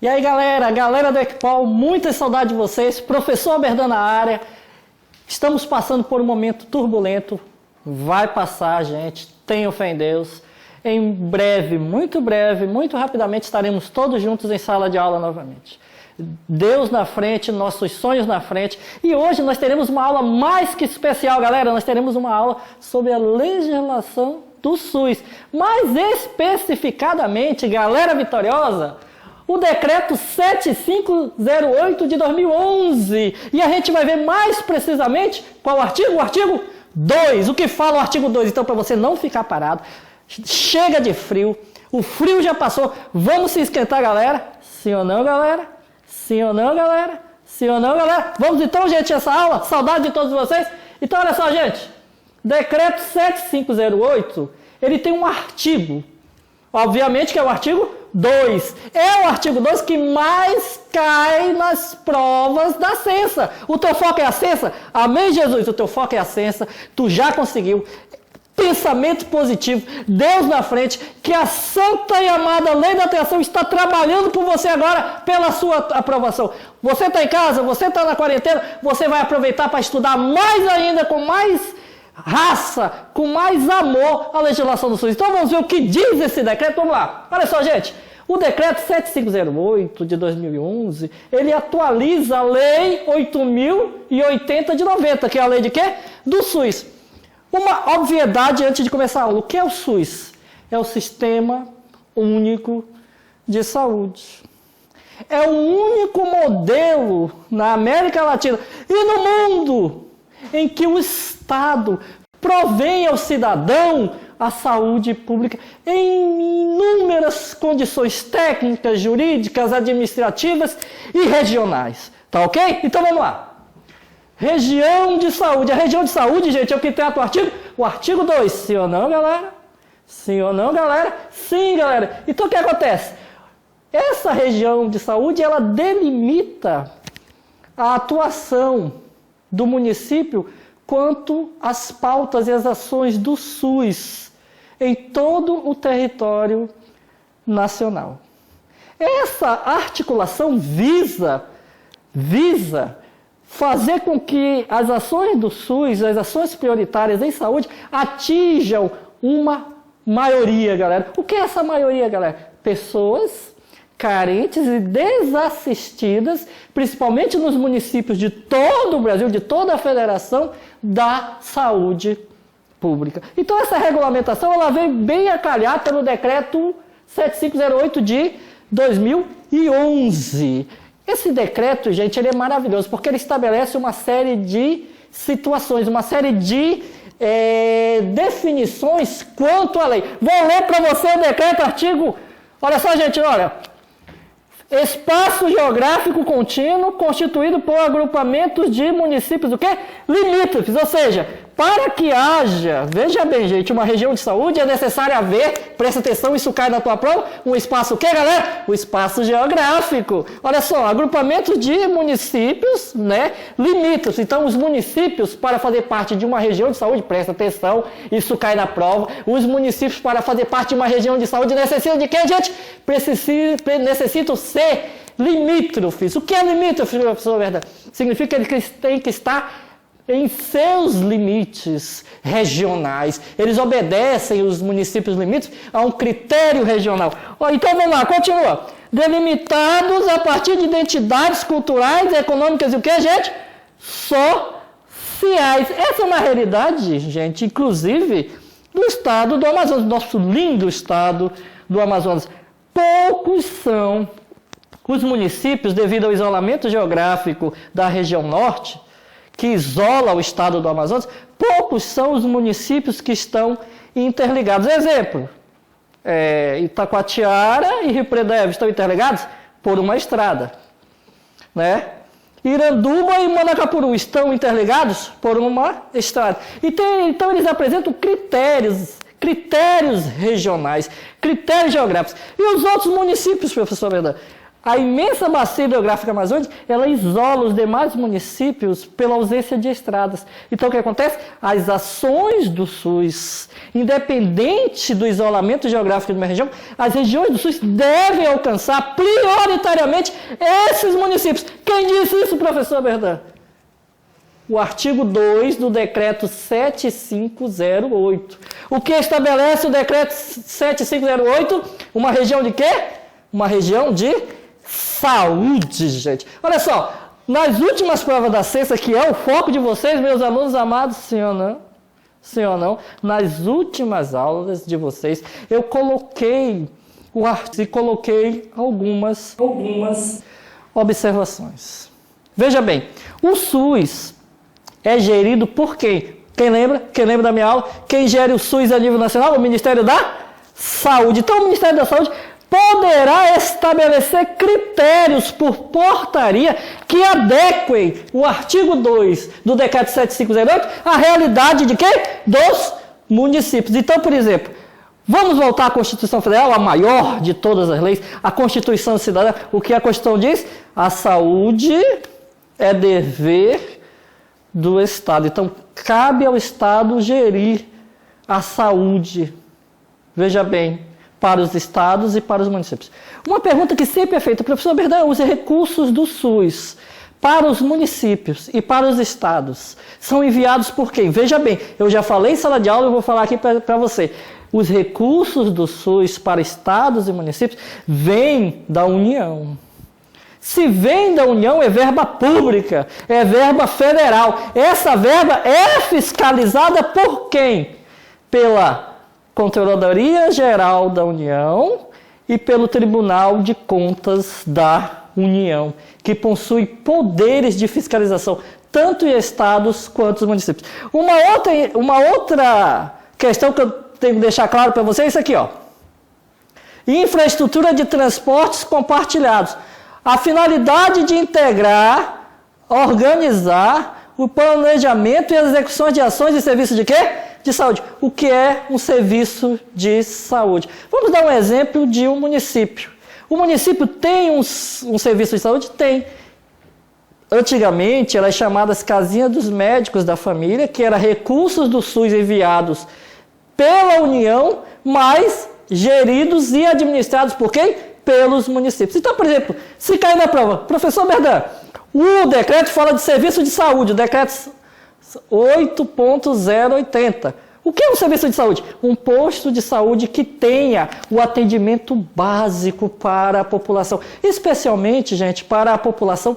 E aí, galera do Equipol, muita saudade de vocês. Professor Aberdan na área. Estamos passando por um momento turbulento. Vai passar, gente. Tenham fé em Deus. Em breve, muito rapidamente, estaremos todos juntos em sala de aula novamente. Deus na frente, nossos sonhos na frente. E hoje nós teremos uma aula mais que especial, galera. Nós teremos uma aula sobre a legislação do SUS. Mais especificadamente, galera vitoriosa, o decreto 7508 de 2011. E a gente vai ver mais precisamente qual artigo? O artigo 2. O que fala o artigo 2? Então, para você não ficar parado, chega de frio. O frio já passou. Vamos se esquentar, galera? Sim ou não, galera? Sim ou não, galera? Sim ou não, galera? Vamos então, gente, essa aula? Saudade de todos vocês? Então, olha só, gente. Decreto 7508, ele tem um artigo. Obviamente que é o artigo 2. É o artigo 2 que mais cai nas provas da Censa. O teu foco é a Censa? Amém, Jesus? O teu foco é a Censa. Tu já conseguiu. Pensamento positivo, Deus na frente, que a santa e amada lei da atração está trabalhando por você agora pela sua aprovação. Você está em casa, você está na quarentena, você vai aproveitar para estudar mais ainda, com mais raça, com mais amor a legislação do SUS. Então vamos ver o que diz esse decreto. Vamos lá. Olha só, gente. O decreto 7508 de 2011, ele atualiza a lei 8080 de 90, que é a lei de quê? Do SUS. Uma obviedade antes de começar a aula. O que é o SUS? É o Sistema Único de Saúde. É o único modelo na América Latina e no mundo em que o Estado provém ao cidadão a saúde pública em inúmeras condições técnicas, jurídicas, administrativas e regionais. Tá ok? Então vamos lá. Região de saúde. A região de saúde, gente, é o que trata o artigo? O artigo 2. Sim ou não, galera? Sim ou não, galera? Sim, galera. Então o que acontece? Essa região de saúde, ela delimita a atuação do município quanto às pautas e as ações do SUS em todo o território nacional. Essa articulação visa fazer com que as ações do SUS, as ações prioritárias em saúde, atinjam uma maioria, galera. O que é essa maioria, galera? Pessoas carentes e desassistidas, principalmente nos municípios de todo o Brasil, de toda a federação, da saúde pública. Então, essa regulamentação, ela vem bem a calhar pelo decreto 7508 de 2011. Esse decreto, gente, ele é maravilhoso, porque ele estabelece uma série de situações, uma série de definições quanto à lei. Vou ler para você o decreto, artigo... Olha só, gente, olha. Espaço geográfico contínuo constituído por agrupamentos de municípios, o quê? Limítrofes, ou seja, para que haja, veja bem, gente, uma região de saúde é necessário haver, presta atenção, isso cai na tua prova, um espaço o quê, galera? O espaço geográfico. Olha só, agrupamentos de municípios, né, limítrofes. Então, os municípios, para fazer parte de uma região de saúde, presta atenção, isso cai na prova, os municípios, para fazer parte de uma região de saúde, necessitam de quê, gente? Necessitam ser limítrofes. O que é limítrofe, professor Verdade? Significa que eles têm que estar em seus limites regionais. Eles obedecem, os municípios limítrofes, a um critério regional. Então vamos lá, continua. Delimitados a partir de identidades culturais, econômicas e o que, gente? Sociais. Essa é uma realidade, gente, inclusive, do estado do Amazonas, nosso lindo estado do Amazonas. Poucos são os municípios, devido ao isolamento geográfico da região norte, que isola o estado do Amazonas, poucos são os municípios que estão interligados. Exemplo, Itacoatiara e Rio Preto estão interligados por uma estrada. Né? Iranduba e Manacapuru estão interligados por uma estrada. Então eles apresentam critérios regionais, critérios geográficos. E os outros municípios, professor Verdade? A imensa bacia hidrográfica amazônica, ela isola os demais municípios pela ausência de estradas. Então, o que acontece? As ações do SUS, independente do isolamento geográfico de uma região, as regiões do SUS devem alcançar prioritariamente esses municípios. Quem disse isso, professor Berdan? O artigo 2 do decreto 7508. O que estabelece o decreto 7508? Uma região de quê? Uma região de saúde, gente. Olha só, nas últimas provas da sexta, que é o foco de vocês, meus alunos amados, sim ou não? Sim ou não? Nas últimas aulas de vocês, eu coloquei o artigo e coloquei algumas observações. Veja bem, o SUS é gerido por quem? Quem lembra? Quem lembra da minha aula? Quem gere o SUS a nível nacional? O Ministério da Saúde. Então, o Ministério da Saúde poderá estabelecer critérios por portaria que adequem o artigo 2 do decreto 7508 à realidade de quê? Dos municípios. Então, por exemplo, vamos voltar à Constituição Federal, a maior de todas as leis, a Constituição Cidadã. O que a Constituição diz? A saúde é dever do Estado. Então, cabe ao Estado gerir a saúde. Veja bem, para os estados e para os municípios. Uma pergunta que sempre é feita, professor Berdan, os recursos do SUS para os municípios e para os estados são enviados por quem? Veja bem, eu já falei em sala de aula, eu vou falar aqui para você. Os recursos do SUS para estados e municípios vêm da União. Se vem da União, é verba pública, é verba federal. Essa verba é fiscalizada por quem? Pela Controladoria Geral da União e pelo Tribunal de Contas da União, que possui poderes de fiscalização, tanto em estados quanto em municípios. Uma outra questão que eu tenho que deixar claro para vocês é isso aqui, ó. Infraestrutura de transportes compartilhados. A finalidade de integrar, organizar o planejamento e as execuções de ações e serviços de quê? De saúde. O que é um serviço de saúde? Vamos dar um exemplo de um município. O município tem um serviço de saúde? Tem. Antigamente, eram chamadas casinhas dos médicos da família, que eram recursos do SUS enviados pela União, mas geridos e administrados por quem? Pelos municípios. Então, por exemplo, se cair na prova, professor Berdan, o decreto fala de serviço de saúde, o decreto 8.080. O que é um serviço de saúde? Um posto de saúde que tenha o atendimento básico para a população, especialmente, gente, para a população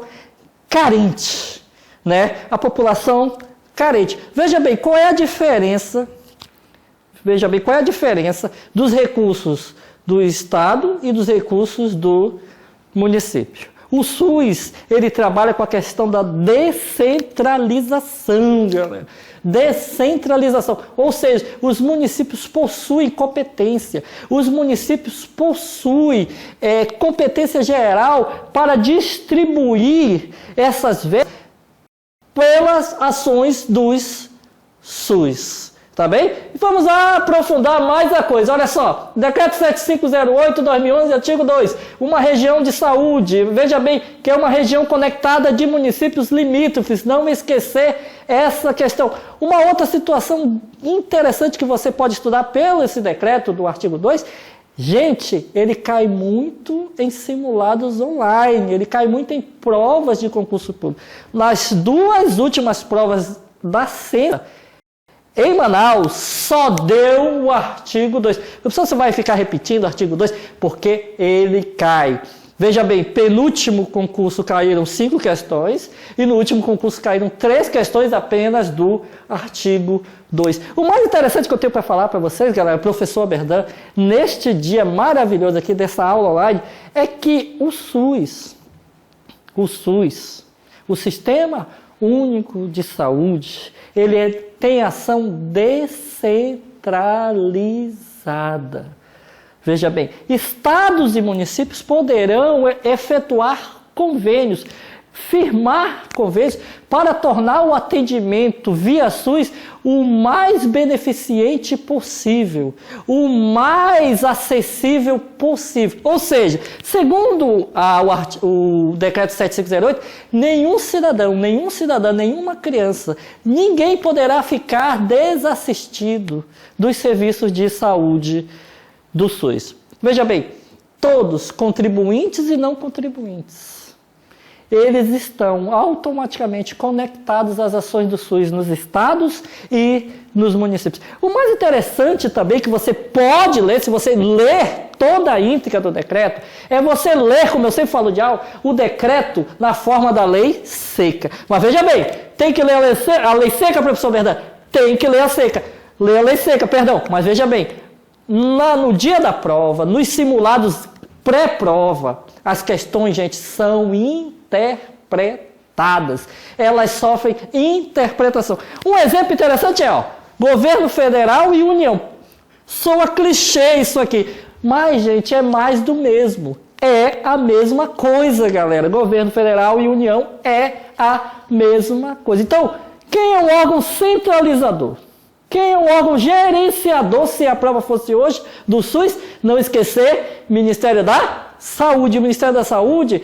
carente, né? A população carente. Veja bem, qual é a diferença? Veja bem, qual é a diferença dos recursos do Estado e dos recursos do município? O SUS, ele trabalha com a questão da descentralização, galera. Descentralização. Ou seja, os municípios possuem competência. Os municípios possuem competência geral para distribuir essas verbas pelas ações dos SUS. Tá bem? E vamos aprofundar mais a coisa. Olha só, decreto 7508/2011, artigo 2, uma região de saúde. Veja bem que é uma região conectada de municípios limítrofes, não esquecer essa questão. Uma outra situação interessante que você pode estudar pelo esse decreto do artigo 2, gente, ele cai muito em simulados online, ele cai muito em provas de concurso público. Nas duas últimas provas da Sensa, em Manaus, só deu o artigo 2. Você vai ficar repetindo o artigo 2 porque ele cai. Veja bem, penúltimo concurso caíram 5 questões e no último concurso caíram 3 questões apenas do artigo 2. O mais interessante que eu tenho para falar para vocês, galera, professor Berdan, neste dia maravilhoso aqui dessa aula online, é que o SUS, o Sistema Único de Saúde, ele tem ação descentralizada. Veja bem, estados e municípios poderão efetuar convênios, firmar convênios para tornar o atendimento via SUS o mais beneficente possível, o mais acessível possível. Ou seja, segundo o decreto 7508, nenhum cidadão, nenhuma criança, ninguém poderá ficar desassistido dos serviços de saúde do SUS. Veja bem, todos, contribuintes e não contribuintes, eles estão automaticamente conectados às ações do SUS nos estados e nos municípios. O mais interessante também que você pode ler, se você ler toda a íntegra do decreto, é você ler, como eu sempre falo de aula, o decreto na forma da lei seca. Mas veja bem, tem que ler a lei seca, professor Verdade? Tem que ler a seca. Ler a lei seca, perdão. Mas veja bem, no dia da prova, nos simulados pré-prova, as questões, gente, são interpretadas. Elas sofrem interpretação. Um exemplo interessante é, governo federal e União. Soa clichê isso aqui. Mas, gente, é mais do mesmo. É a mesma coisa, galera. Governo federal e União é a mesma coisa. Então, quem é o órgão centralizador? Quem é o órgão gerenciador, se a prova fosse hoje, do SUS? Não esquecer, Ministério da Saúde. O Ministério da Saúde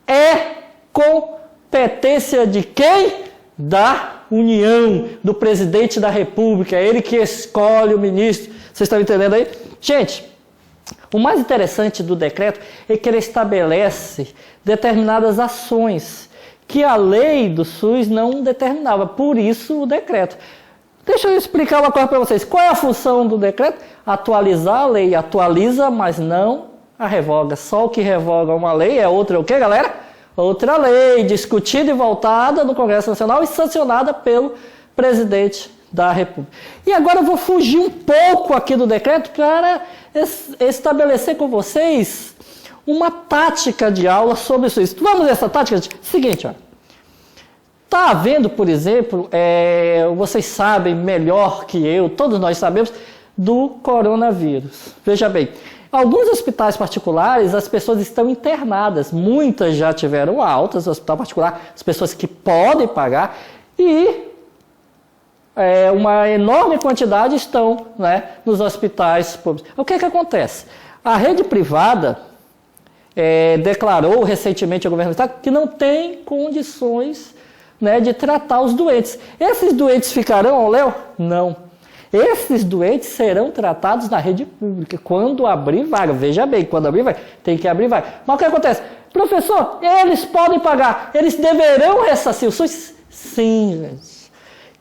é competência de quem? Da União, do presidente da República. É ele que escolhe o ministro. Vocês estão entendendo aí? Gente, o mais interessante do decreto é que ele estabelece determinadas ações que a lei do SUS não determinava. Por isso o decreto. Deixa eu explicar uma coisa para vocês. Qual é a função do decreto? Atualizar a lei. Atualiza, mas não a revoga. Só o que revoga uma lei é outra o quê, galera? Outra lei, discutida e voltada no Congresso Nacional e sancionada pelo presidente da República. E agora eu vou fugir um pouco aqui do decreto para estabelecer com vocês uma tática de aula sobre isso. Vamos ver essa tática? Seguinte, está havendo, por exemplo, vocês sabem melhor que eu, todos nós sabemos, do coronavírus. Veja bem, alguns hospitais particulares, as pessoas estão internadas, muitas já tiveram altas no hospital particular, as pessoas que podem pagar, e uma enorme quantidade estão, nos hospitais públicos. O que acontece? A rede privada declarou recentemente ao governo do estado que não tem condições de tratar os doentes. Esses doentes ficarão, Léo? Não. Esses doentes serão tratados na rede pública, quando abrir vaga. Veja bem, quando abrir vaga, tem que abrir vaga. Mas o que acontece? Professor, eles podem pagar, eles deverão ressarcir o SUS? Sim, gente.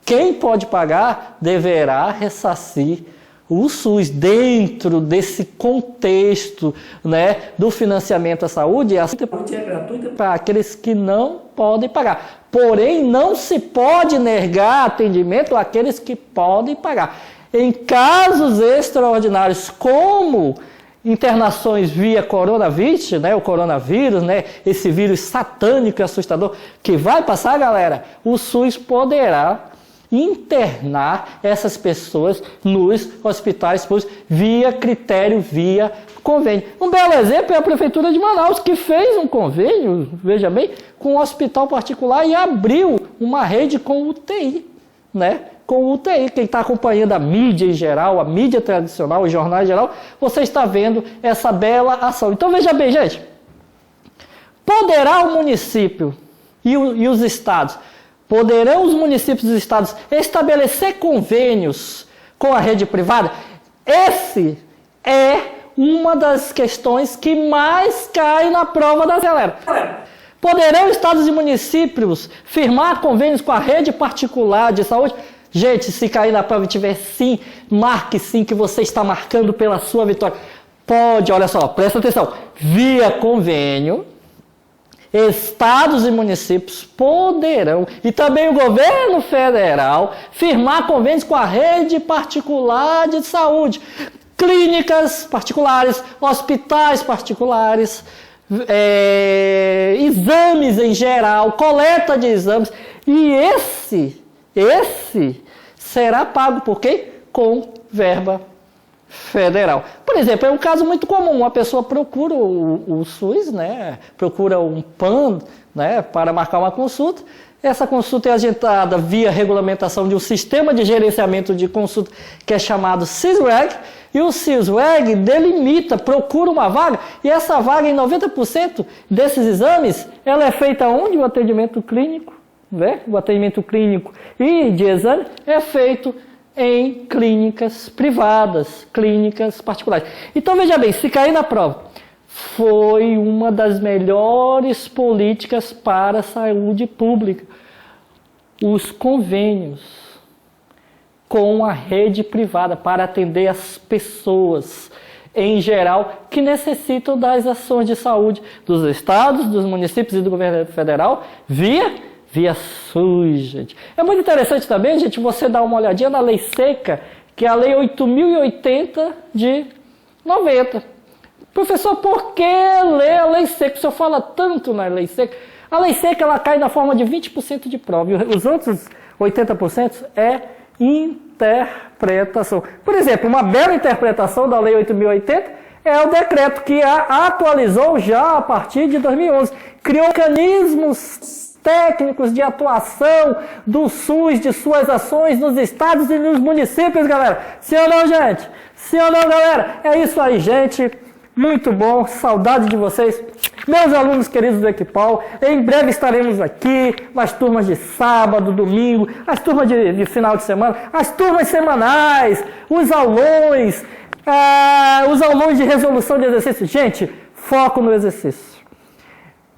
Quem pode pagar deverá ressarcir o SUS dentro desse contexto do financiamento à saúde. A saúde é gratuita para aqueles que não podem pagar. Porém, não se pode negar atendimento àqueles que podem pagar. Em casos extraordinários, como internações via coronavírus, o coronavírus, esse vírus satânico e assustador que vai passar, galera, o SUS poderá internar essas pessoas nos hospitais públicos via critério, via convênio. Um belo exemplo é a Prefeitura de Manaus, que fez um convênio, veja bem, com um hospital particular e abriu uma rede com UTI, com UTI. Quem está acompanhando a mídia em geral, a mídia tradicional, os jornais em geral, você está vendo essa bela ação. Então veja bem, gente, poderá o município e os estados, poderão os municípios e os estados estabelecer convênios com a rede privada? Esse é uma das questões que mais cai na prova da galera. Poderão estados e municípios firmar convênios com a rede particular de saúde? Gente, se cair na prova e tiver sim, marque sim que você está marcando pela sua vitória. Pode, olha só, presta atenção, via convênio, estados e municípios poderão, e também o governo federal, firmar convênios com a rede particular de saúde, clínicas particulares, hospitais particulares, exames em geral, coleta de exames, e esse será pago por quem? Com verba federal. Por exemplo, é um caso muito comum, uma pessoa procura o SUS, né, procura um PAN, né, para marcar uma consulta, essa consulta é agendada via regulamentação de um sistema de gerenciamento de consulta que é chamado CISREG, e o CISREG delimita, procura uma vaga, e essa vaga, em 90% desses exames, ela é feita onde? O atendimento clínico, né? O atendimento clínico e de exame é feito em clínicas privadas, clínicas particulares. Então, veja bem, se cair na prova, foi uma das melhores políticas para a saúde pública. Os convênios com a rede privada para atender as pessoas, em geral, que necessitam das ações de saúde dos estados, dos municípios e do governo federal, via SUS, gente. É muito interessante também, gente, você dar uma olhadinha na lei seca, que é a lei 8.080 de 90. Professor, por que ler a lei seca? O senhor fala tanto na lei seca. A lei seca, ela cai na forma de 20% de prova. E os outros 80% é interpretação. Por exemplo, uma bela interpretação da lei 8.080 é o decreto que a atualizou já a partir de 2011. Criou mecanismos técnicos de atuação do SUS, de suas ações nos estados e nos municípios, galera. Sim ou não, gente? Sim ou não, galera? É isso aí, gente. Muito bom, saudade de vocês. Meus alunos queridos do Equipal, em breve estaremos aqui, nas turmas de sábado, domingo, as turmas de final de semana, as turmas semanais, os aulões de resolução de exercício. Gente, foco no exercício.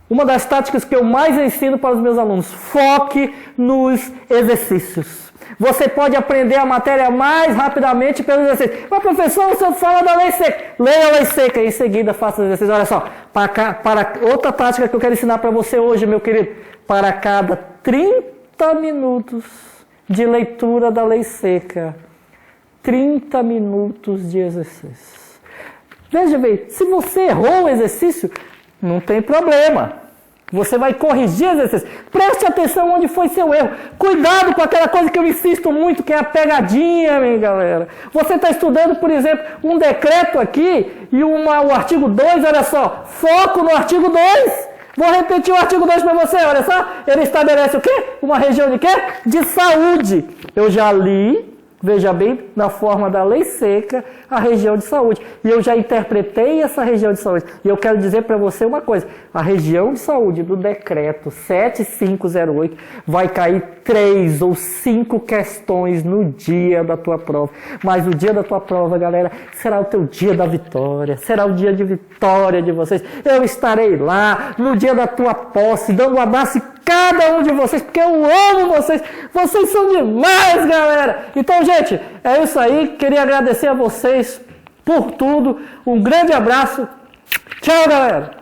Uma das táticas que eu mais ensino para os meus alunos, foque nos exercícios. Você pode aprender a matéria mais rapidamente pelo exercício. Mas, professor, o senhor fala da lei seca. Leia a lei seca e em seguida faça o exercício. Olha só, para outra tática que eu quero ensinar para você hoje, meu querido. Para cada 30 minutos de leitura da lei seca, 30 minutos de exercício. Veja bem, se você errou o exercício, não tem problema. Você vai corrigir o exercício. Preste atenção onde foi seu erro. Cuidado com aquela coisa que eu insisto muito, que é a pegadinha, minha galera. Você está estudando, por exemplo, um decreto aqui e o artigo 2, olha só. Foco no artigo 2. Vou repetir o artigo 2 para você, olha só. Ele estabelece o quê? Uma região de quê? De saúde. Eu já li, veja bem, na forma da lei seca, a região de saúde. E eu já interpretei essa região de saúde. E eu quero dizer para você uma coisa. A região de saúde do decreto 7508 vai cair 3 ou 5 questões no dia da tua prova. Mas o dia da tua prova, galera, será o teu dia da vitória. Será o dia de vitória de vocês. Eu estarei lá no dia da tua posse, dando um abraço em cada um de vocês, porque eu amo vocês. Vocês são demais, galera. Então, gente, é isso aí. Queria agradecer a vocês por tudo. Um grande abraço. Tchau, galera.